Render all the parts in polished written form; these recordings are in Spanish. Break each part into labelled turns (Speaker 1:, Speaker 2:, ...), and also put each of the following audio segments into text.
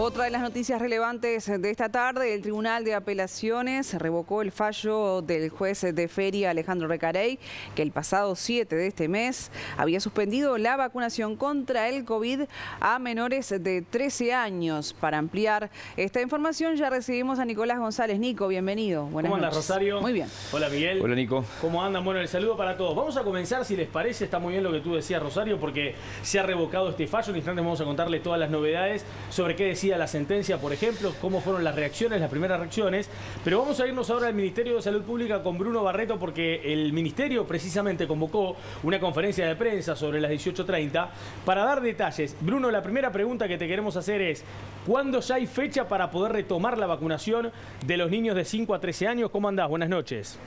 Speaker 1: Otra de las noticias relevantes de esta tarde, el Tribunal de Apelaciones revocó el fallo del juez de Feria Alejandro Recarey, que el pasado 7 de este mes había suspendido la vacunación contra el COVID a menores de 13 años. Para ampliar esta información ya recibimos a Nicolás González. Nico, bienvenido. Buenas
Speaker 2: ¿Cómo
Speaker 1: noches.
Speaker 2: andas, Rosario?
Speaker 1: Muy bien.
Speaker 2: Hola, Miguel.
Speaker 3: Hola, Nico.
Speaker 2: ¿Cómo andan? Bueno, el saludo para todos. Vamos a comenzar, si les parece. Está muy bien lo que tú decías, Rosario, porque se ha revocado este fallo. En instantes vamos a contarles todas las novedades sobre qué decía la sentencia, por ejemplo, cómo fueron las reacciones, las primeras reacciones. Pero vamos a irnos ahora al Ministerio de Salud Pública con Bruno Barreto, porque el Ministerio precisamente convocó una conferencia de prensa sobre las 18:30 para dar detalles. Bruno, la primera pregunta que te queremos hacer es: ¿cuándo ya hay fecha para poder retomar la vacunación de los niños de 5 a 13 años? ¿Cómo andás? Buenas noches.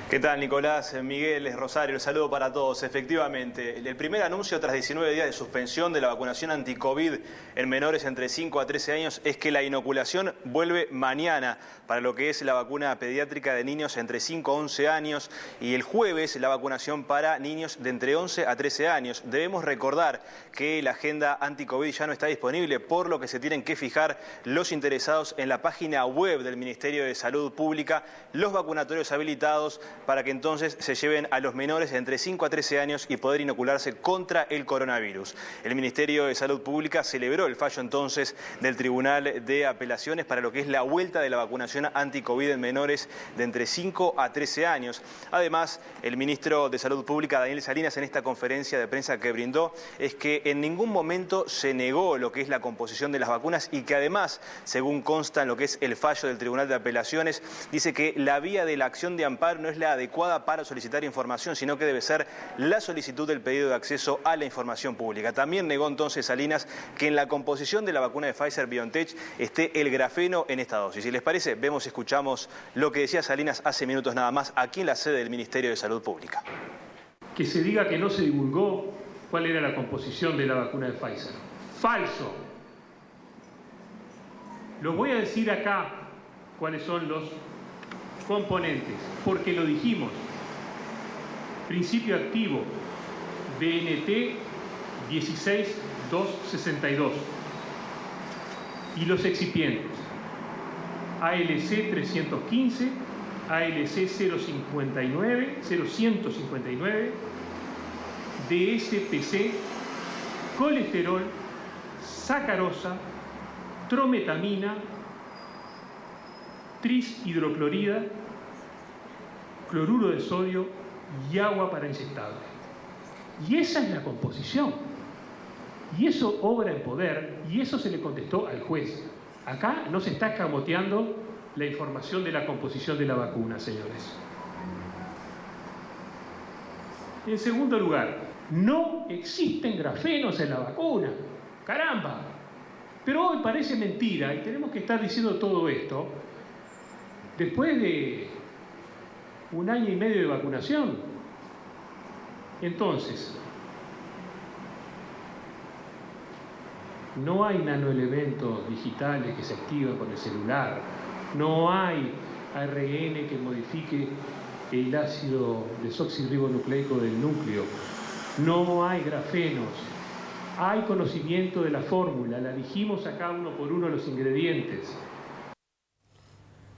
Speaker 3: ¿Qué tal, Nicolás, Miguel, Rosario? El saludo para todos. Efectivamente, el primer anuncio tras 19 días de suspensión de la vacunación anti-COVID en menores entre 5 a 13 años es que la inoculación vuelve mañana para lo que es la vacuna pediátrica de niños entre 5 a 11 años y el jueves la vacunación para niños de entre 11 a 13 años. Debemos recordar que la agenda anti-COVID ya no está disponible, por lo que se tienen que fijar los interesados en la página web del Ministerio de Salud Pública los vacunatorios habilitados para que entonces se lleven a los menores de entre 5 a 13 años y poder inocularse contra el coronavirus. El Ministerio de Salud Pública celebró el fallo entonces del Tribunal de Apelaciones para lo que es la vuelta de la vacunación anti-COVID en menores de entre 5 a 13 años. Además, el ministro de Salud Pública, Daniel Salinas, en esta conferencia de prensa que brindó, es que en ningún momento se negó lo que es la composición de las vacunas y que además, según consta en lo que es el fallo del Tribunal de Apelaciones, dice que la vía de la acción de amparo no es la adecuada para solicitar información, sino que debe ser la solicitud del pedido de acceso a la información pública. También negó entonces Salinas que en la composición de la vacuna de Pfizer-BioNTech esté el grafeno en esta dosis. Si les parece, vemos y escuchamos lo que decía Salinas hace minutos nada más aquí en la sede del Ministerio de Salud Pública.
Speaker 4: Que se diga que no se divulgó cuál era la composición de la vacuna de Pfizer. ¡Falso! Los voy a decir acá cuáles son los componentes, porque lo dijimos. Principio activo, BNT 16262. Y los excipientes, ALC 315, ALC 059, DSPC, colesterol, sacarosa, trometamina, trishidroclorida, cloruro de sodio y agua para inyectable. Y esa es la composición. Y eso obra en poder, y eso se le contestó al juez. Acá no se está escamoteando la información de la composición de la vacuna, señores. En segundo lugar, no existen grafenos en la vacuna. ¡Caramba! Pero hoy parece mentira, y tenemos que estar diciendo todo esto después de 1 año y medio de vacunación. Entonces, no hay nanoelementos digitales que se activan con el celular, no hay ARN que modifique el ácido desoxirribonucleico del núcleo, no hay grafenos, hay conocimiento de la fórmula, la dijimos acá uno por uno los ingredientes.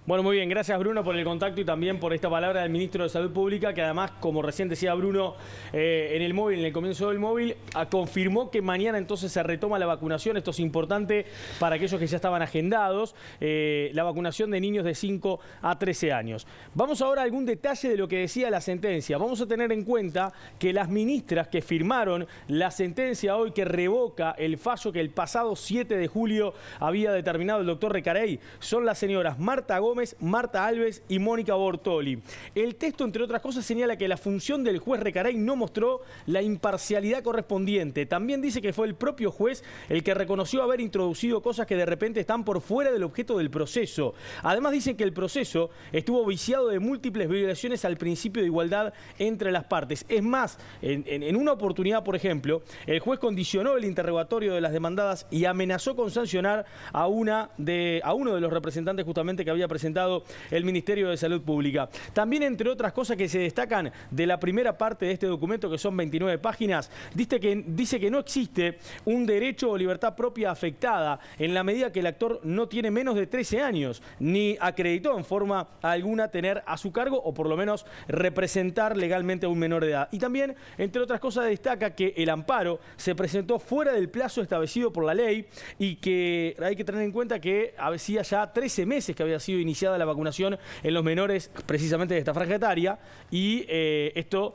Speaker 2: Bueno, muy bien, gracias Bruno por el contacto y también por esta palabra del Ministro de Salud Pública, que además, como recién decía Bruno, en el móvil, en el comienzo del móvil, confirmó que mañana entonces se retoma la vacunación. Esto es importante para aquellos que ya estaban agendados, la vacunación de niños de 5 a 13 años. Vamos ahora a algún detalle de lo que decía la sentencia. Vamos a tener en cuenta que las ministras que firmaron la sentencia hoy que revoca el fallo que el pasado 7 de julio había determinado el doctor Recarey son las señoras Marta Gómez, Marta Alves y Mónica Bortoli. El texto, entre otras cosas, señala que la función del juez Recarey no mostró la imparcialidad correspondiente. También dice que fue el propio juez el que reconoció haber introducido cosas que de repente están por fuera del objeto del proceso. Además dicen que el proceso estuvo viciado de múltiples violaciones al principio de igualdad entre las partes. Es más, en una oportunidad, por ejemplo, el juez condicionó el interrogatorio de las demandadas y amenazó con sancionar a uno de los representantes justamente que había presentado presentado el Ministerio de Salud Pública. También, entre otras cosas que se destacan de la primera parte de este documento, que son 29 páginas, dice que no existe un derecho o libertad propia afectada en la medida que el actor no tiene menos de 13 años, ni acreditó en forma alguna tener a su cargo o por lo menos representar legalmente a un menor de edad. Y también, entre otras cosas, destaca que el amparo se presentó fuera del plazo establecido por la ley y que hay que tener en cuenta que hacía ya 13 meses que había sido iniciada la vacunación en los menores precisamente de esta franja etaria y esto,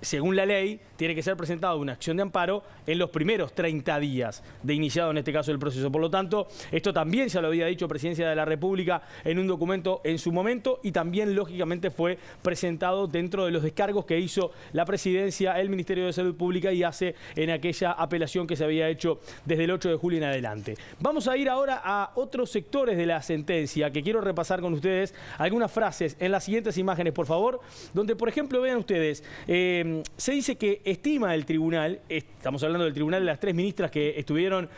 Speaker 2: según la ley, tiene que ser presentada una acción de amparo en los primeros 30 días de iniciado, en este caso, el proceso. Por lo tanto, esto también ya lo había dicho Presidencia de la República en un documento en su momento y también, lógicamente, fue presentado dentro de los descargos que hizo la Presidencia, el Ministerio de Salud Pública y hace en aquella apelación que se había hecho desde el 8 de julio en adelante. Vamos a ir ahora a otros sectores de la sentencia que quiero repasar con ustedes algunas frases en las siguientes imágenes, por favor, donde, por ejemplo, vean ustedes, se dice que estima el tribunal, estamos hablando del tribunal de las 3 ministras que estuvieron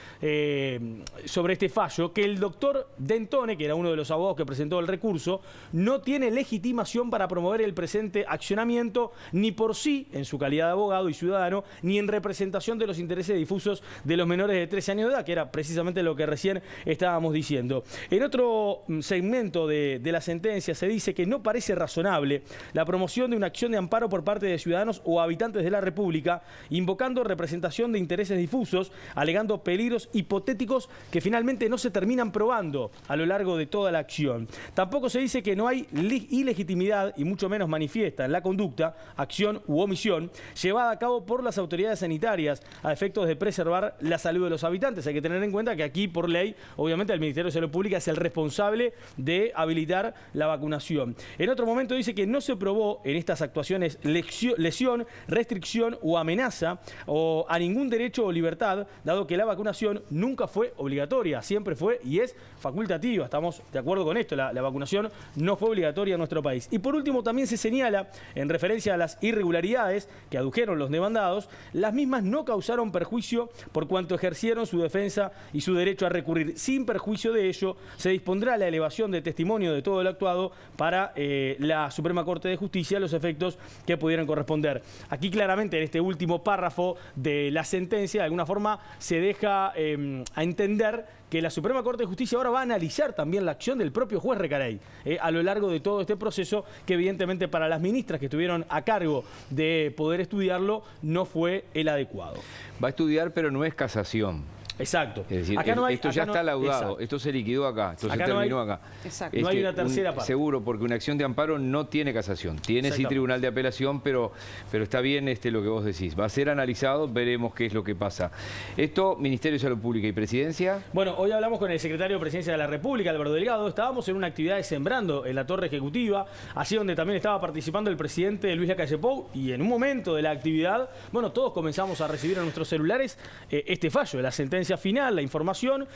Speaker 2: sobre este fallo, que el doctor Dentone, que era uno de los abogados que presentó el recurso, no tiene legitimación para promover el presente accionamiento ni por sí, en su calidad de abogado y ciudadano, ni en representación de los intereses difusos de los menores de 13 años de edad, que era precisamente lo que recién estábamos diciendo. En otro segmento de la sentencia se dice que no parece razonable la promoción de una acción de amparo por parte de ciudadanos o habitantes de la República, invocando representación de intereses difusos, alegando peligros hipotéticos que finalmente no se terminan probando a lo largo de toda la acción. Tampoco se dice que no hay ilegitimidad, y mucho menos manifiesta, en la conducta, acción u omisión, llevada a cabo por las autoridades sanitarias a efectos de preservar la salud de los habitantes. Hay que tener en cuenta que aquí, por ley, obviamente el Ministerio de Salud Pública es el responsable de habilitar la vacunación. En otro momento dice que no se probó en estas actuaciones lesión, restricción o amenaza o a ningún derecho o libertad, dado que la vacunación nunca fue obligatoria, siempre fue y es facultativa. Estamos de acuerdo con esto, la vacunación no fue obligatoria en nuestro país. Y por último también se señala, en referencia a las irregularidades que adujeron los demandados, las mismas no causaron perjuicio por cuanto ejercieron su defensa y su derecho a recurrir. Sin perjuicio de ello, se dispondrá la elevación de testimonio de todo el actuado para la Suprema Corte de Justicia a los efectos que pudieran corresponder. Aquí claramente en este último párrafo de la sentencia, de alguna forma se deja a entender que la Suprema Corte de Justicia ahora va a analizar también la acción del propio juez Recarey a lo largo de todo este proceso, que evidentemente para las ministras que estuvieron a cargo de poder estudiarlo no fue el adecuado.
Speaker 5: Va a estudiar, pero no es casación.
Speaker 2: Exacto.
Speaker 5: Es decir,
Speaker 2: acá no hay,
Speaker 5: esto
Speaker 2: acá
Speaker 5: ya
Speaker 2: no,
Speaker 5: está laudado,
Speaker 2: exacto.
Speaker 5: Esto se liquidó acá, esto
Speaker 2: acá
Speaker 5: se terminó
Speaker 2: no hay,
Speaker 5: acá.
Speaker 1: Exacto.
Speaker 2: No hay una tercera parte.
Speaker 5: Seguro, porque una acción de amparo no tiene casación. Tiene sí tribunal de apelación, pero está bien lo que vos decís. Va a ser analizado, veremos qué es lo que pasa. Esto, Ministerio de Salud Pública y Presidencia.
Speaker 2: Bueno, hoy hablamos con el secretario de Presidencia de la República, Alberto Delgado. Estábamos en una actividad de Sembrando en la Torre Ejecutiva, allí donde también estaba participando el presidente Luis Lacalle Pou, y en un momento de la actividad, bueno, todos comenzamos a recibir en nuestros celulares este fallo, la sentencia final, la información.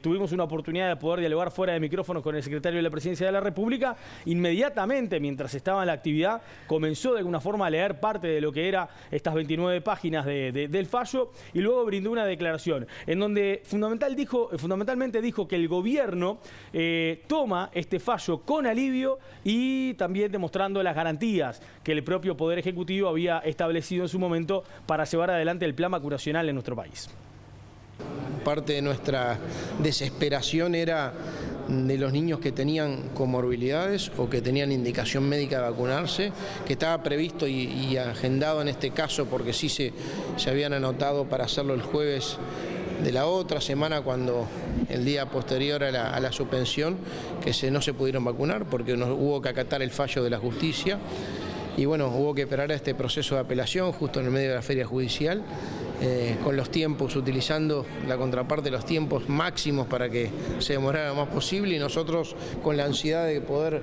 Speaker 2: Tuvimos una oportunidad de poder dialogar fuera de micrófonos con el secretario de la Presidencia de la República. Inmediatamente, mientras estaba en la actividad, comenzó de alguna forma a leer parte de lo que era estas 29 páginas del fallo y luego brindó una declaración en donde fundamentalmente dijo que el gobierno toma este fallo con alivio y también demostrando las garantías que el propio Poder Ejecutivo había establecido en su momento para llevar adelante el plan vacunacional en nuestro país.
Speaker 6: Parte de nuestra desesperación era de los niños que tenían comorbilidades o que tenían indicación médica de vacunarse, que estaba previsto y agendado en este caso porque sí se habían anotado para hacerlo el jueves de la otra semana, cuando el día posterior a la suspensión, que no se pudieron vacunar porque hubo que acatar el fallo de la justicia. Y bueno, hubo que esperar a este proceso de apelación justo en el medio de la feria judicial, con los tiempos, utilizando la contraparte, los tiempos máximos para que se demorara lo más posible, y nosotros con la ansiedad de poder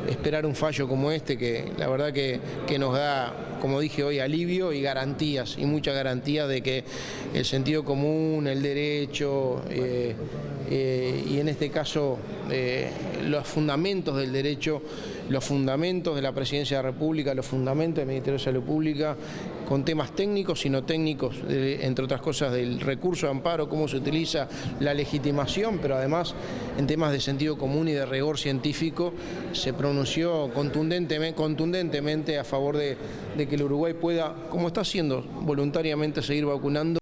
Speaker 6: esperar un fallo como este, que la verdad que nos da, como dije hoy, alivio y garantías, y muchas garantías de que el sentido común, el derecho, y en este caso los fundamentos del derecho, los fundamentos de la Presidencia de la República, los fundamentos del Ministerio de Salud Pública, con temas técnicos y no técnicos, entre otras cosas del recurso de amparo, cómo se utiliza la legitimación, pero además en temas de sentido común y de rigor científico se pronunció contundentemente a favor de que el Uruguay pueda, como está haciendo, voluntariamente seguir vacunando.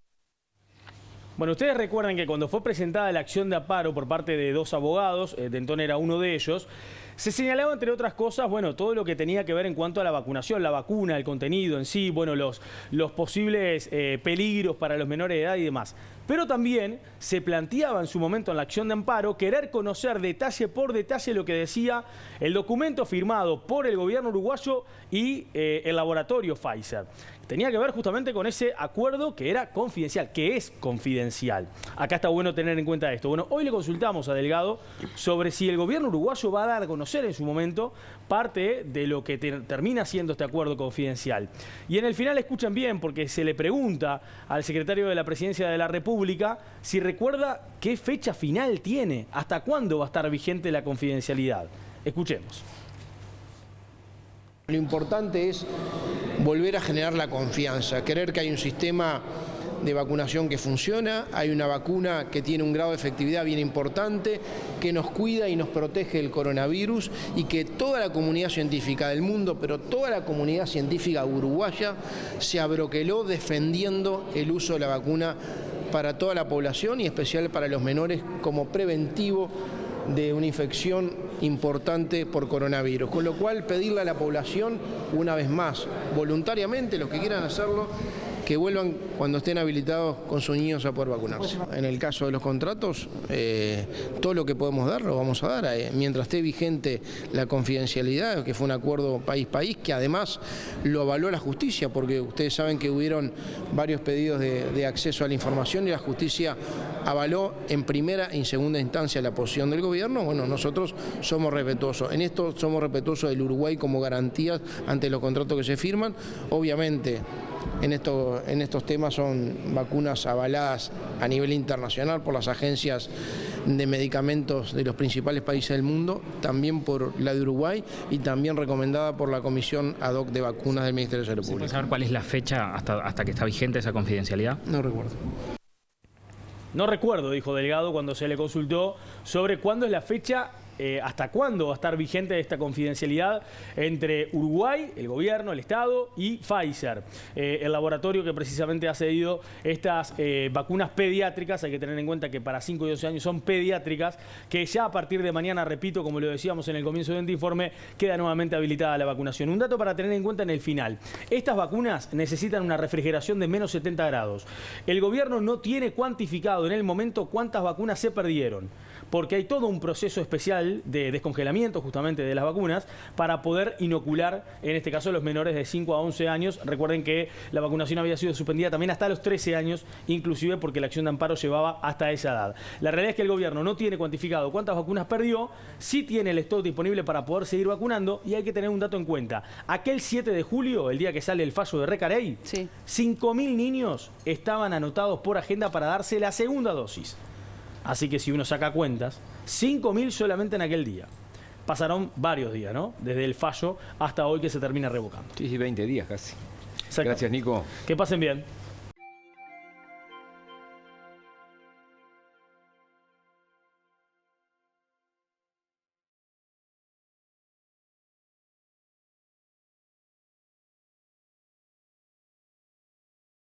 Speaker 2: Bueno, ustedes recuerdan que cuando fue presentada la acción de amparo por parte de 2 abogados, Dentón era uno de ellos, se señalaba, entre otras cosas, bueno, todo lo que tenía que ver en cuanto a la vacunación, la vacuna, el contenido en sí, bueno, los posibles peligros para los menores de edad y demás. Pero también se planteaba en su momento en la acción de amparo querer conocer detalle por detalle lo que decía el documento firmado por el gobierno uruguayo y el laboratorio Pfizer. Tenía que ver justamente con ese acuerdo que era confidencial, que es confidencial. Acá está bueno tener en cuenta esto. Bueno, hoy le consultamos a Delgado sobre si el gobierno uruguayo va a dar a conocer en su momento parte de lo que termina siendo este acuerdo confidencial. Y en el final escuchen bien, porque se le pregunta al secretario de la Presidencia de la República si recuerda qué fecha final tiene, hasta cuándo va a estar vigente la confidencialidad. Escuchemos.
Speaker 6: Lo importante es volver a generar la confianza, creer que hay un sistema de vacunación que funciona, hay una vacuna que tiene un grado de efectividad bien importante, que nos cuida y nos protege del coronavirus y que toda la comunidad científica del mundo, pero toda la comunidad científica uruguaya se abroqueló defendiendo el uso de la vacuna para toda la población y especial para los menores como preventivo de una infección importante por coronavirus. Con lo cual pedirle a la población, una vez más, voluntariamente, los que quieran hacerlo, que vuelvan cuando estén habilitados con sus niños a poder vacunarse. En el caso de los contratos, todo lo que podemos dar lo vamos a dar. Mientras esté vigente la confidencialidad, que fue un acuerdo país-país, que además lo avaló la justicia, porque ustedes saben que hubieron varios pedidos de acceso a la información y la justicia avaló en primera y segunda instancia la posición del gobierno. Bueno, nosotros somos respetuosos. En esto somos respetuosos del Uruguay como garantías ante los contratos que se firman. Obviamente, en estos temas son vacunas avaladas a nivel internacional por las agencias de medicamentos de los principales países del mundo, también por la de Uruguay y también recomendada por la Comisión Ad Hoc de Vacunas del Ministerio de Salud Pública.
Speaker 7: ¿Puede saber cuál es la fecha hasta que está vigente esa confidencialidad?
Speaker 6: No recuerdo.
Speaker 2: No recuerdo, dijo Delgado cuando se le consultó sobre cuándo es la fecha, hasta cuándo va a estar vigente esta confidencialidad entre Uruguay, el gobierno, el Estado y Pfizer, el laboratorio que precisamente ha cedido estas vacunas pediátricas. Hay que tener en cuenta que para 5 y 12 años son pediátricas, que ya a partir de mañana, repito, como lo decíamos en el comienzo de este informe, queda nuevamente habilitada la vacunación. Un dato para tener en cuenta en el final. Estas vacunas necesitan una refrigeración de menos 70 grados. El gobierno no tiene cuantificado en el momento cuántas vacunas se perdieron, porque hay todo un proceso especial de descongelamiento justamente de las vacunas para poder inocular, en este caso, los menores de 5 a 11 años. Recuerden que la vacunación había sido suspendida también hasta los 13 años, inclusive porque la acción de amparo llevaba hasta esa edad. La realidad es que el gobierno no tiene cuantificado cuántas vacunas perdió, sí tiene el stock disponible para poder seguir vacunando, y hay que tener un dato en cuenta. Aquel 7 de julio, el día que sale el fallo de Recarey, sí, 5.000 niños estaban anotados por agenda para darse la segunda dosis. Así que si uno saca cuentas, 5.000 solamente en aquel día. Pasaron varios días, ¿no? Desde el fallo hasta hoy que se termina revocando.
Speaker 5: Sí, 20 días casi. Gracias, Nico.
Speaker 2: Que pasen bien.